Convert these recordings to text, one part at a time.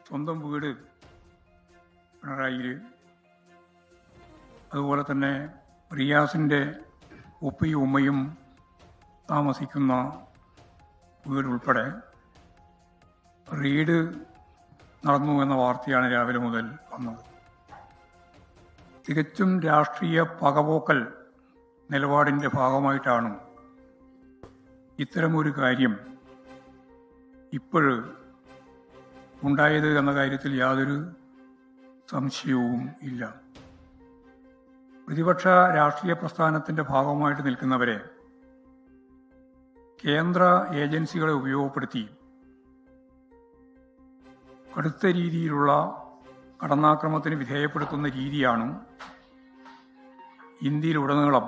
സ്വന്തം വീട് പിണറായിയിൽ, അതുപോലെ തന്നെ റിയാസിൻ്റെ ഉപ്പയും ഉമ്മയും താമസിക്കുന്ന വീടുൾപ്പെടെ റെയ്ഡ് നടന്നു എന്ന വാർത്തയാണ് രാവിലെ മുതൽ വന്നത്. തികച്ചും രാഷ്ട്രീയ പകപോക്കൽ നിലപാടിൻ്റെ ഭാഗമായിട്ടാണ് ഇത്തരമൊരു കാര്യം ഇപ്പോഴ് ഉണ്ടായത് എന്ന കാര്യത്തിൽ യാതൊരു സംശയവും ഇല്ല. പ്രതിപക്ഷ രാഷ്ട്രീയ പ്രസ്ഥാനത്തിൻ്റെ ഭാഗമായിട്ട് നിൽക്കുന്നവരെ കേന്ദ്ര ഏജൻസികളെ ഉപയോഗപ്പെടുത്തി കടുത്ത രീതിയിലുള്ള കടന്നാക്രമണത്തിന് വിധേയപ്പെടുത്തുന്ന രീതിയാണ് ഇന്ത്യയിലുടനീളം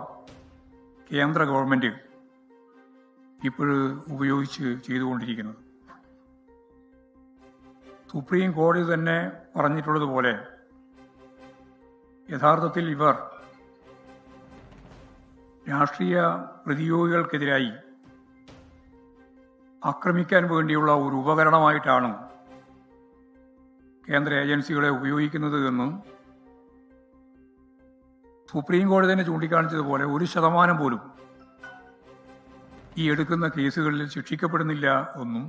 കേന്ദ്ര ഗവൺമെൻറ് ഇപ്പോഴ് ഉപയോഗിച്ച് ചെയ്തുകൊണ്ടിരിക്കുന്നത്. സുപ്രീം കോടതി തന്നെ പറഞ്ഞിട്ടുള്ളതുപോലെ യഥാർത്ഥത്തിൽ ഇവർ രാഷ്ട്രീയ പ്രതിയോഗികൾക്കെതിരായി ആക്രമിക്കാൻ വേണ്ടിയുള്ള ഒരു ഉപകരണമായിട്ടാണ് കേന്ദ്ര ഏജൻസികളെ ഉപയോഗിക്കുന്നത് എന്നും സുപ്രീം കോടതി തന്നെ ചൂണ്ടിക്കാണിച്ചതുപോലെ 1% പോലും ഈ എടുക്കുന്ന കേസുകളിൽ ശിക്ഷിക്കപ്പെടുന്നില്ല എന്നും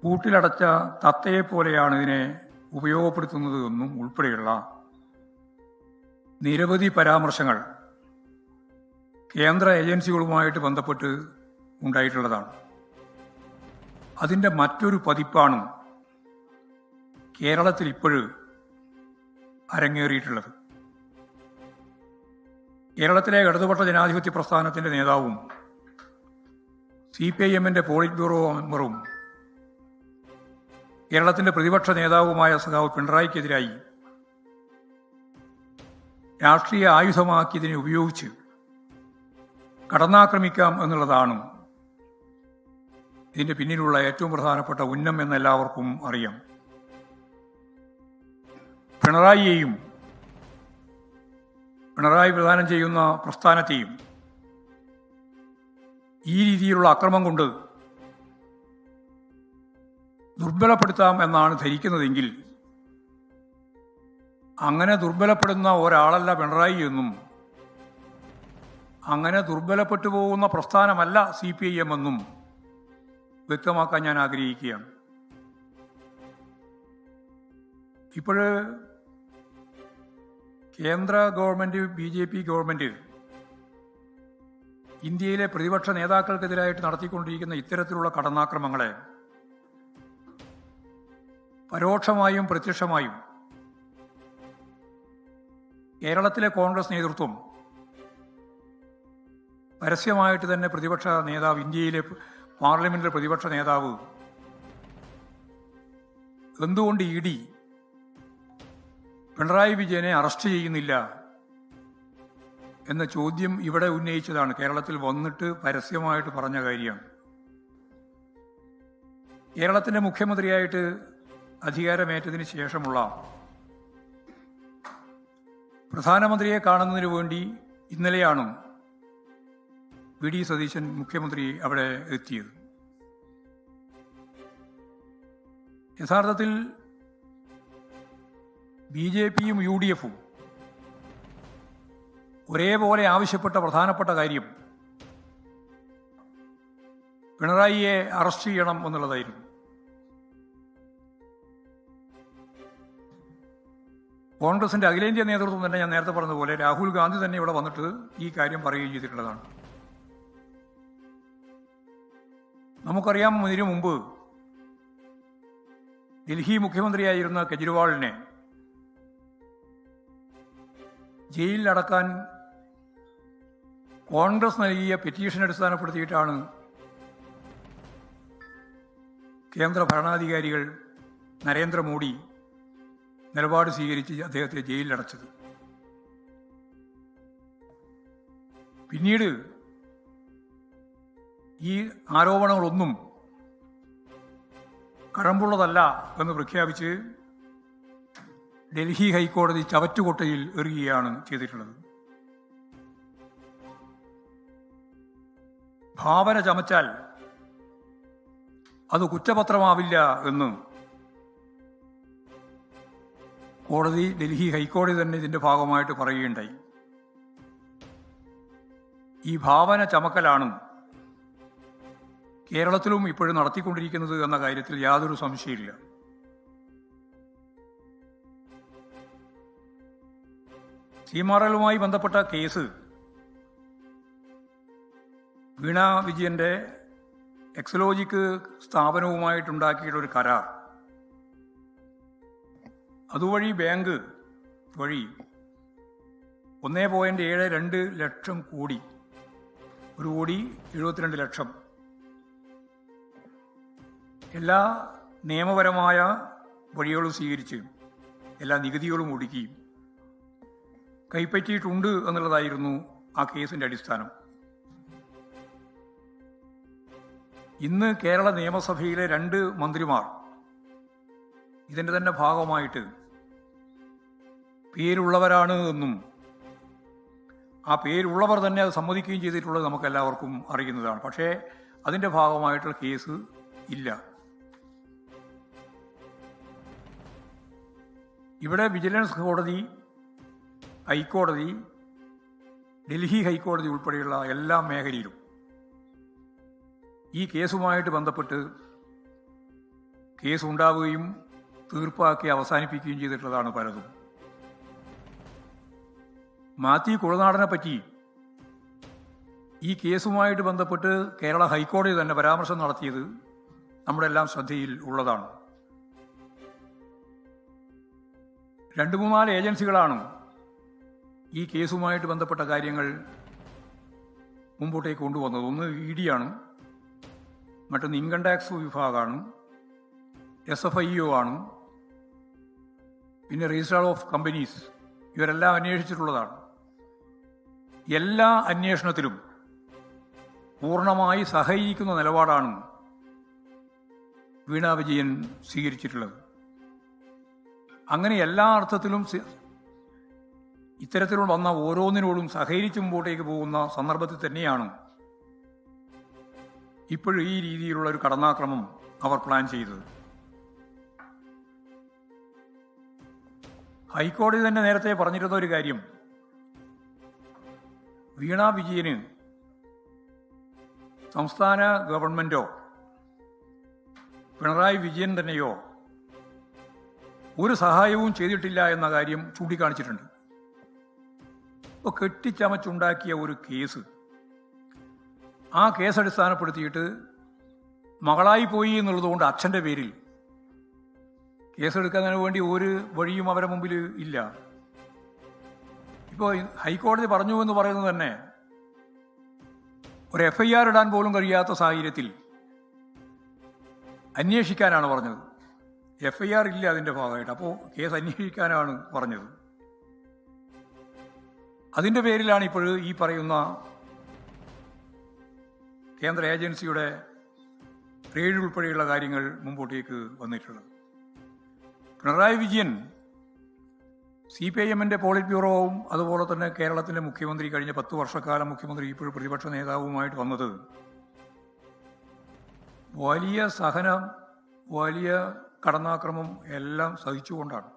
കൂട്ടിലടച്ച തത്തയെപ്പോലെയാണ് ഇതിനെ ഉപയോഗപ്പെടുത്തുന്നത് എന്നും ഉൾപ്പെടെയുള്ള നിരവധി പരാമർശങ്ങൾ കേന്ദ്ര ഏജൻസികളുമായിട്ട് ബന്ധപ്പെട്ട് ഉണ്ടായിട്ടുള്ളതാണ്. അതിൻ്റെ മറ്റൊരു പതിപ്പാണ് കേരളത്തിൽ ഇപ്പോഴും അരങ്ങേറിയിട്ടുള്ളത്. കേരളത്തിലെ ഇടതുപക്ഷ ജനാധിപത്യ പ്രസ്ഥാനത്തിൻ്റെ നേതാവും CPIMൻ്റെ പോളിറ്റ് ബ്യൂറോ മെമ്പറും കേരളത്തിൻ്റെ പ്രതിപക്ഷ നേതാവുമായ സഖാവ് പിണറായിക്കെതിരായി രാഷ്ട്രീയ ആയുധമാക്കി ഇതിനെ ഉപയോഗിച്ച് കടന്നാക്രമിക്കാം എന്നുള്ളതാണ് ഇതിൻ്റെ പിന്നിലുള്ള ഏറ്റവും പ്രധാനപ്പെട്ട ഉന്നം എന്ന് എല്ലാവർക്കും അറിയാം. പിണറായിയെയും പിണറായി പ്രദാനം ചെയ്യുന്ന പ്രസ്ഥാനത്തെയും ഈ രീതിയിലുള്ള അക്രമം കൊണ്ട് ദുർബലപ്പെടുത്താം എന്നാണ് ധരിക്കുന്നതെങ്കിൽ അങ്ങനെ ദുർബലപ്പെടുന്ന ഒരാളല്ല പിണറായി എന്നും അങ്ങനെ ദുർബലപ്പെട്ടു പോകുന്ന പ്രസ്ഥാനമല്ല CPIM എന്നും വ്യക്തമാക്കാൻ ഞാൻ ആഗ്രഹിക്കുകയാണ്. ഇപ്പോഴ് കേന്ദ്ര ഗവൺമെൻറ് BJP ഗവൺമെൻറ് ഇന്ത്യയിലെ പ്രതിപക്ഷ നേതാക്കൾക്കെതിരായിട്ട് നടത്തിക്കൊണ്ടിരിക്കുന്ന ഇത്തരത്തിലുള്ള കടന്നാക്രമങ്ങളെ പരോക്ഷമായും പ്രത്യക്ഷമായും കേരളത്തിലെ കോൺഗ്രസ് നേതൃത്വം പരസ്യമായിട്ട് തന്നെ പ്രതിപക്ഷ നേതാവ്, ഇന്ത്യയിലെ പാർലമെന്റിലെ പ്രതിപക്ഷ നേതാവ് എന്തുകൊണ്ട് ED പിണറായി വിജയനെ അറസ്റ്റ് ചെയ്യുന്നില്ല എന്ന ചോദ്യം ഇവിടെ ഉന്നയിച്ചതാണ്. കേരളത്തിൽ വന്നിട്ട് പരസ്യമായിട്ട് പറഞ്ഞ കാര്യമാണ്. കേരളത്തിൻ്റെ മുഖ്യമന്ത്രിയായിട്ട് അധികാരമേറ്റതിന് ശേഷമുള്ള പ്രധാനമന്ത്രിയെ കാണുന്നതിന് വേണ്ടി ഇന്നലെയാണ് VD സതീശൻ മുഖ്യമന്ത്രി അവിടെ എത്തിയത്. യഥാർത്ഥത്തിൽ BJPയും UDFും ഒരേപോലെ ആവശ്യപ്പെട്ട പ്രധാനപ്പെട്ട കാര്യം പിണറായിയെ അറസ്റ്റ് ചെയ്യണം എന്നുള്ളതായിരുന്നു. കോൺഗ്രസിന്റെ അഖിലേന്ത്യാ നേതൃത്വം തന്നെ, ഞാൻ നേരത്തെ പറഞ്ഞതുപോലെ, രാഹുൽ ഗാന്ധി തന്നെ ഇവിടെ വന്നിട്ട് ഈ കാര്യം പറയുകയും ചെയ്തിട്ടുള്ളതാണ്. നമുക്കറിയാം, ഇതിനു മുമ്പ് ഡൽഹി മുഖ്യമന്ത്രിയായിരുന്ന കെജ്രിവാളിനെ ജയിലിലടക്കാൻ കോൺഗ്രസ് നൽകിയ പെറ്റീഷൻ അടിസ്ഥാനപ്പെടുത്തിയിട്ടാണ് കേന്ദ്ര ഭരണാധികാരികൾ നരേന്ദ്രമോദി നിലപാട് സ്വീകരിച്ച് അദ്ദേഹത്തെ ജയിലിലടച്ചത്. പിന്നീട് ഈ ആരോപണങ്ങളൊന്നും കഴമ്പുള്ളതല്ല എന്ന് പ്രഖ്യാപിച്ച് ഡൽഹി ഹൈക്കോടതി ചവറ്റുകൊട്ടയിൽ എറിയുകയാണ് ചെയ്തിട്ടുള്ളത്. ഭാവന ചമച്ചാൽ അത് കുറ്റപത്രമാവില്ല എന്ന് ഡൽഹി ഹൈക്കോടതി തന്നെ ഇതിൻ്റെ ഭാഗമായിട്ട് പറയുകയുണ്ടായി. ഈ ഭാവന ചമക്കലാണ് കേരളത്തിലും ഇപ്പോഴും നടത്തിക്കൊണ്ടിരിക്കുന്നത് എന്ന കാര്യത്തിൽ യാതൊരു സംശയമില്ല. സീമാറലുമായി ബന്ധപ്പെട്ട കേസ് വീണ വിജയന്റെ എക്സലോജിക് സ്ഥാപനവുമായിട്ടുണ്ടാക്കിയിട്ടുള്ള ഒരു കരാർ, അതുവഴി ബാങ്ക് വഴി 1.72 ലക്ഷം കോടി, 1,72,00,000 എല്ലാ നിയമപരമായ വഴികളും സ്വീകരിച്ച് എല്ലാ നികുതികളും ഒടുക്കി കൈപ്പറ്റിയിട്ടുണ്ട് എന്നുള്ളതായിരുന്നു ആ കേസിൻ്റെ അടിസ്ഥാനം. ഇന്ന് കേരള നിയമസഭയിലെ 2 മന്ത്രിമാർ ഇതിൻ്റെ തന്നെ ഭാഗമായിട്ട് പേരുള്ളവരാണ് എന്നും ആ പേരുള്ളവർ തന്നെ അത് സമ്മതിക്കുകയും ചെയ്തിട്ടുള്ളത് നമുക്കെല്ലാവർക്കും അറിയുന്നതാണ്. പക്ഷേ അതിൻ്റെ ഭാഗമായിട്ടുള്ള കേസ് ഇല്ല. ഇവിടെ വിജിലൻസ് കോടതി, ഹൈക്കോടതി, ഡൽഹി ഹൈക്കോടതി ഉൾപ്പെടെയുള്ള എല്ലാ മേഖലയിലും ഈ കേസുമായിട്ട് ബന്ധപ്പെട്ട് കേസ് ഉണ്ടാവുകയും തീർപ്പാക്കി അവസാനിപ്പിക്കുകയും ചെയ്തിട്ടുള്ളതാണ് പലതും. മാത്യു കുളനാടനെ പറ്റി ഈ കേസുമായിട്ട് ബന്ധപ്പെട്ട് കേരള ഹൈക്കോടതി തന്നെ പരാമർശം നടത്തിയത് നമ്മുടെ എല്ലാം ശ്രദ്ധയിൽ ഉള്ളതാണ്. 2-3 ഏജൻസികളാണ് ഈ കേസുമായിട്ട് ബന്ധപ്പെട്ട കാര്യങ്ങൾ മുമ്പോട്ടേക്ക് കൊണ്ടുവന്നത്. ഒന്ന് ED ആണ്, മറ്റൊന്ന് ഇൻകം ടാക്സ് വിഭാഗമാണ്, SFIO ആണ്, പിന്നെ രജിസ്ട്രാർ ഓഫ് കമ്പനീസ്. ഇവരെല്ലാം അന്വേഷിച്ചിട്ടുള്ളതാണ്. എല്ലാ അന്വേഷണത്തിലും പൂർണ്ണമായി സഹകരിക്കുന്ന നിലപാടാണ് വീണ വിജയൻ സ്വീകരിച്ചിട്ടുള്ളത്. അങ്ങനെ എല്ലാ അർത്ഥത്തിലും ഇത്തരത്തിലുള്ള വന്ന ഓരോന്നിനോടും സഹകരിച്ച് മുമ്പോട്ടേക്ക് പോകുന്ന സന്ദർഭത്തിൽ തന്നെയാണ് ഇപ്പോഴും ഈ രീതിയിലുള്ള ഒരു കടന്നാക്രമം അവർ പ്ലാൻ ചെയ്തത്. ഹൈക്കോടതി തന്നെ നേരത്തെ പറഞ്ഞിരുന്ന ഒരു കാര്യം, വീണ വിജയന് സംസ്ഥാന ഗവൺമെന്റോ പിണറായി വിജയൻ തന്നെയോ ഒരു സഹായവും ചെയ്തിട്ടില്ല എന്ന കാര്യം ചൂണ്ടിക്കാണിച്ചിട്ടുണ്ട്. ഇപ്പോൾ കെട്ടിച്ചമച്ചുണ്ടാക്കിയ ഒരു കേസ്, ആ കേസ് അടിസ്ഥാനപ്പെടുത്തിയിട്ട് മകളായി പോയി എന്നുള്ളതുകൊണ്ട് അച്ഛൻ്റെ പേരിൽ കേസെടുക്കുന്നതിന് വേണ്ടി ഒരു വഴിയും അവരുടെ മുമ്പിൽ ഇല്ല. ഇപ്പോൾ ഹൈക്കോടതി പറഞ്ഞു എന്ന് പറയുന്നത് തന്നെ ഒരു FIR ഇടാൻ പോലും കഴിയാത്ത സാഹചര്യത്തിൽ അന്വേഷിക്കാനാണ് പറഞ്ഞത്. FIR ഇല്ല അതിൻ്റെ ഭാഗമായിട്ട്, അപ്പോൾ കേസ് അന്വേഷിക്കാനാണ് പറഞ്ഞത്. അതിൻ്റെ പേരിലാണ് ഇപ്പോൾ ഈ പറയുന്ന കേന്ദ്ര ഏജൻസിയുടെ റെയ്ഡ് ഉൾപ്പെടെയുള്ള കാര്യങ്ങൾ മുമ്പോട്ടേക്ക് വന്നിട്ടുള്ളത്. പിണറായി വിജയൻ CPIMന്റെ പോളിറ്റ് ബ്യൂറോവും അതുപോലെ തന്നെ കേരളത്തിൻ്റെ മുഖ്യമന്ത്രി, കഴിഞ്ഞ 10 വർഷക്കാലം മുഖ്യമന്ത്രി, ഇപ്പോഴും പ്രതിപക്ഷ നേതാവുമായിട്ട് വന്നത് വലിയ സഹനം, വലിയ കടന്നാക്രമം എല്ലാം സഹിച്ചുകൊണ്ടാണ്.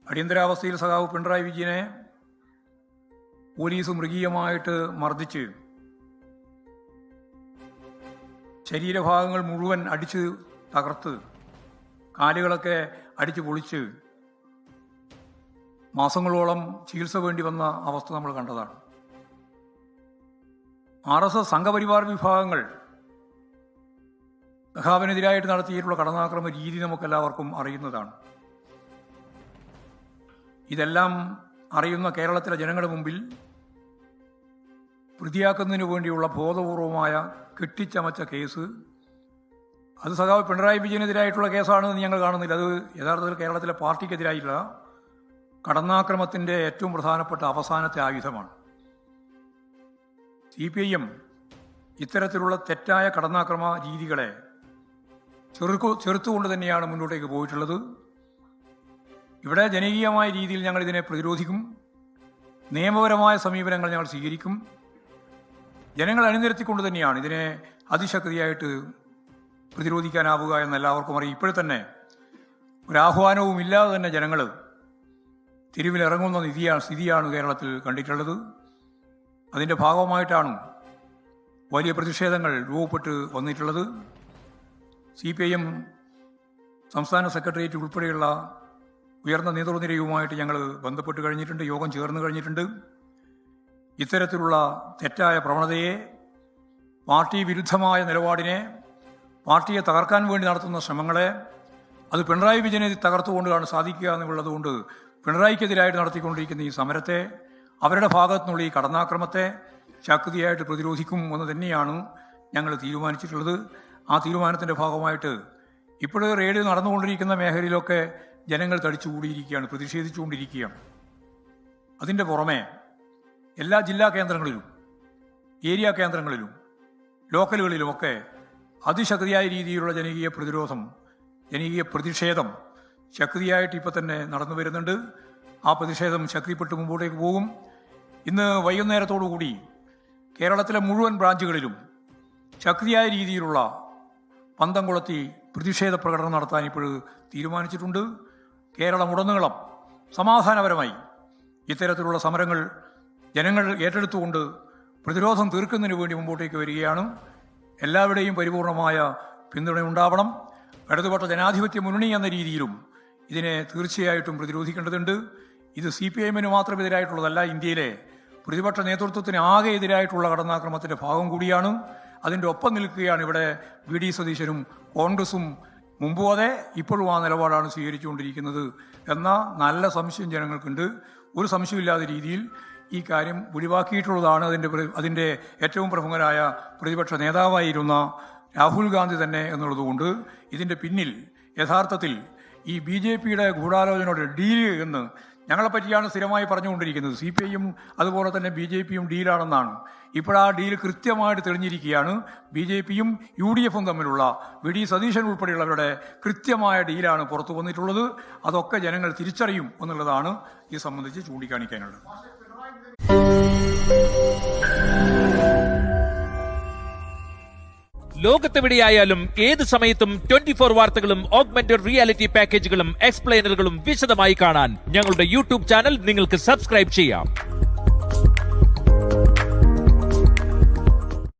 അടിയന്തരാവസ്ഥയിൽ സഖാവ് പിണറായി വിജയനെ പോലീസ് മൃഗീയമായിട്ട് മർദ്ദിച്ച് ശരീരഭാഗങ്ങൾ മുഴുവൻ അടിച്ച് തകർത്ത് കാലുകളൊക്കെ അടിച്ചു പൊളിച്ച് മാസങ്ങളോളം ചികിത്സ വേണ്ടി വന്ന അവസ്ഥ നമ്മൾ കണ്ടതാണ്. RSS സംഘപരിവാർ വിഭാഗങ്ങൾ സഖാവിനെതിരായിട്ട് നടത്തിയിട്ടുള്ള കടന്നാക്രമ രീതി നമുക്കെല്ലാവർക്കും അറിയുന്നതാണ്. ഇതെല്ലാം അറിയുന്ന കേരളത്തിലെ ജനങ്ങളുടെ മുമ്പിൽ പ്രതിയാക്കുന്നതിന് വേണ്ടിയുള്ള ബോധപൂർവമായ കെട്ടിച്ചമച്ച കേസ്, അത് സഖാവ് പിണറായി വിജയനെതിരായിട്ടുള്ള കേസാണെന്ന് ഞങ്ങൾ കാണുന്നില്ല. അത് യഥാർത്ഥത്തിൽ കേരളത്തിലെ പാർട്ടിക്കെതിരായിട്ടുള്ള കടന്നാക്രമത്തിൻ്റെ ഏറ്റവും പ്രധാനപ്പെട്ട അവസാനത്തെ ആയുധമാണ്. CPIM ഇത്തരത്തിലുള്ള തെറ്റായ കടന്നാക്രമ രീതികളെ ചെറുത്തുകൊണ്ട് തന്നെയാണ് മുന്നോട്ടേക്ക് പോയിട്ടുള്ളത്. ഇവിടെ ജനകീയമായ രീതിയിൽ ഞങ്ങൾ ഇതിനെ പ്രതിരോധിക്കും. നിയമപരമായ സമീപനങ്ങൾ ഞങ്ങൾ സ്വീകരിക്കും. ജനങ്ങൾ അണിനിരത്തിക്കൊണ്ട് തന്നെയാണ് ഇതിനെ അതിശക്തിയായിട്ട് പ്രതിരോധിക്കാനാവുക എന്ന് എല്ലാവർക്കും അറിയാം. ഇപ്പോഴെ തന്നെ ഒരാഹ്വാനവും ഇല്ലാതെ തന്നെ ജനങ്ങൾ തെരുവിലിറങ്ങുന്ന സ്ഥിതിയാണ് കേരളത്തിൽ കണ്ടിട്ടുള്ളത്. അതിൻ്റെ ഭാഗമായിട്ടാണ് വലിയ പ്രതിഷേധങ്ങൾ രൂപപ്പെട്ട് വന്നിട്ടുള്ളത്. CPIM സംസ്ഥാന സെക്രട്ടേറിയറ്റ് ഉൾപ്പെടെയുള്ള ഉയർന്ന നേതൃനിരയുമായിട്ട് ഞങ്ങൾ ബന്ധപ്പെട്ട് കഴിഞ്ഞിട്ടുണ്ട്, യോഗം ചേർന്ന് കഴിഞ്ഞിട്ടുണ്ട്. ഇത്തരത്തിലുള്ള തെറ്റായ പ്രവണതയെ, പാർട്ടി വിരുദ്ധമായ നിലപാടിനെ, പാർട്ടിയെ തകർക്കാൻ വേണ്ടി നടത്തുന്ന ശ്രമങ്ങളെ, അത് പിണറായി വിജയനെ തകർത്തുകൊണ്ടാണ് സാധിക്കുക എന്നുള്ളതുകൊണ്ട് പിണറായിക്കെതിരായിട്ട് നടത്തിക്കൊണ്ടിരിക്കുന്ന ഈ സമരത്തെ, അവരുടെ ഭാഗത്തു നിന്നുള്ള ഈ കടന്നാക്രമത്തെ ശക്തിയായിട്ട് പ്രതിരോധിക്കും എന്ന് തന്നെയാണ് ഞങ്ങൾ തീരുമാനിച്ചിട്ടുള്ളത്. ആ തീരുമാനത്തിൻ്റെ ഭാഗമായിട്ട് ഇപ്പോഴും റെയ്ഡ് നടന്നുകൊണ്ടിരിക്കുന്ന മേഖലയിലൊക്കെ ജനങ്ങൾ തടിച്ചുകൂടിയിരിക്കുകയാണ്, പ്രതിഷേധിച്ചുകൊണ്ടിരിക്കുകയാണ്. അതിൻ്റെ പുറമെ എല്ലാ ജില്ലാ കേന്ദ്രങ്ങളിലും, ഏരിയ കേന്ദ്രങ്ങളിലും, ലോക്കലുകളിലുമൊക്കെ അതിശക്തിയായ രീതിയിലുള്ള ജനകീയ പ്രതിരോധം, ജനകീയ പ്രതിഷേധം ശക്തിയായിട്ട് ഇപ്പോൾ തന്നെ നടന്നു വരുന്നുണ്ട്. ആ പ്രതിഷേധം ശക്തിപ്പെട്ട് മുമ്പോട്ടേക്ക് പോകും. ഇന്ന് വൈകുന്നേരത്തോടുകൂടി കേരളത്തിലെ മുഴുവൻ ബ്രാഞ്ചുകളിലും ശക്തിയായ രീതിയിലുള്ള പന്തം കൊളുത്തി പ്രതിഷേധ പ്രകടനം നടത്താൻ ഇപ്പോൾ തീരുമാനിച്ചിട്ടുണ്ട്. കേരളമുടനീളം സമാധാനപരമായി ഇത്തരത്തിലുള്ള സമരങ്ങൾ ജനങ്ങൾ ഏറ്റെടുത്തുകൊണ്ട് പ്രതിരോധം തീർക്കുന്നതിന് വേണ്ടി മുമ്പോട്ടേക്ക് വരികയാണ്. എല്ലാവരുടെയും പരിപൂർണമായ പിന്തുണയുണ്ടാവണം. ഇടതുപക്ഷ ജനാധിപത്യ മുന്നണി എന്ന രീതിയിലും ഇതിനെ തീർച്ചയായിട്ടും പ്രതിരോധിക്കേണ്ടതുണ്ട്. ഇത് CPIM-ന് മാത്രം എതിരായിട്ടുള്ളതല്ല, ഇന്ത്യയിലെ പ്രതിപക്ഷ നേതൃത്വത്തിന് ആകെ എതിരായിട്ടുള്ള കടന്നാക്രമത്തിൻ്റെ ഭാഗം കൂടിയാണ്. അതിൻ്റെ ഒപ്പം നിൽക്കുകയാണ് ഇവിടെ VD സതീശനും കോൺഗ്രസും. മുമ്പും അതെ, ഇപ്പോഴും ആ നിലപാടാണ് സ്വീകരിച്ചുകൊണ്ടിരിക്കുന്നത് എന്ന നല്ല സംശയം ജനങ്ങൾക്കുണ്ട്. ഒരു സംശയമില്ലാത്ത രീതിയിൽ ഈ കാര്യം ഒഴിവാക്കിയിട്ടുള്ളതാണ് അതിൻ്റെ ഏറ്റവും പ്രമുഖരായ പ്രതിപക്ഷ നേതാവായിരുന്ന രാഹുൽ ഗാന്ധി തന്നെ എന്നുള്ളതുകൊണ്ട് ഇതിൻ്റെ പിന്നിൽ യഥാർത്ഥത്തിൽ ഈ BJP-യുടെ ഗൂഢാലോചനയുടെ ഡീല് എന്ന് ഞങ്ങളെപ്പറ്റിയാണ് സ്ഥിരമായി പറഞ്ഞുകൊണ്ടിരിക്കുന്നത്. CPIM അതുപോലെ തന്നെ BJP-യും ഡീലാണെന്നാണ്. ഇപ്പോഴാ ഡീൽ കൃത്യമായിട്ട് തെളിഞ്ഞിരിക്കുകയാണ്. BJP-യും UDF-ഉം തമ്മിലുള്ള VD സതീശൻ ഉൾപ്പെടെയുള്ളവരുടെ കൃത്യമായ ഡീലാണ് പുറത്തു വന്നിട്ടുള്ളത്. അതൊക്കെ ജനങ്ങൾ തിരിച്ചറിയും എന്നുള്ളതാണ് ഇത് സംബന്ധിച്ച് ചൂണ്ടിക്കാണിക്കാനുള്ളത്. ലോകത്തെവിടെയായാലും ഏത് സമയത്തും 24 വാർത്തകളും ഓഗ്മെന്റഡ് റിയാലിറ്റി പാക്കേജുകളും എക്സ്പ്ലെയിനറുകളും വിശദമായി കാണാൻ ഞങ്ങളുടെ YouTube ചാനൽ നിങ്ങൾക്ക് സബ്സ്ക്രൈബ് ചെയ്യാം.